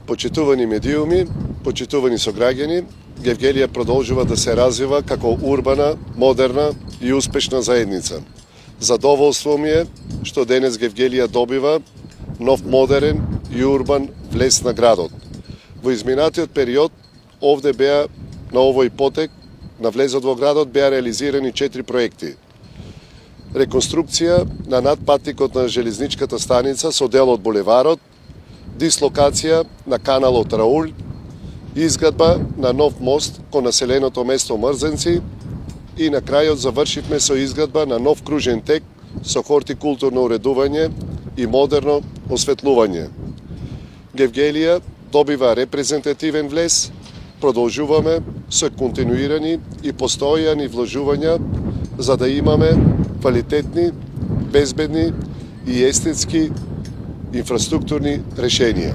Почитувани медиуми, почитувани сограѓани, Гевгелија продолжува да се развива како урбана, модерна и успешна заедница. Задоволство ми е што денес Гевгелија добива нов модерен и урбан влез на градот. Во изминатиот период овде беа на овој потек на влезот во градот беа реализирани 4 проекти. Реконструкција на надпатникот на железничката станица со дел од булеварот, дислокација на каналот Рауль, изградба на нов мост кон населеното место Мрзенци и на крајот завршивме со изградба на нов кружен тек со хортикултурно уредување и модерно осветлување. Гевгелија добива репрезентативен влез, продолжуваме со континуирани и постојани вложувања за да имаме квалитетни, безбедни и естетски инфраструктурни решенија.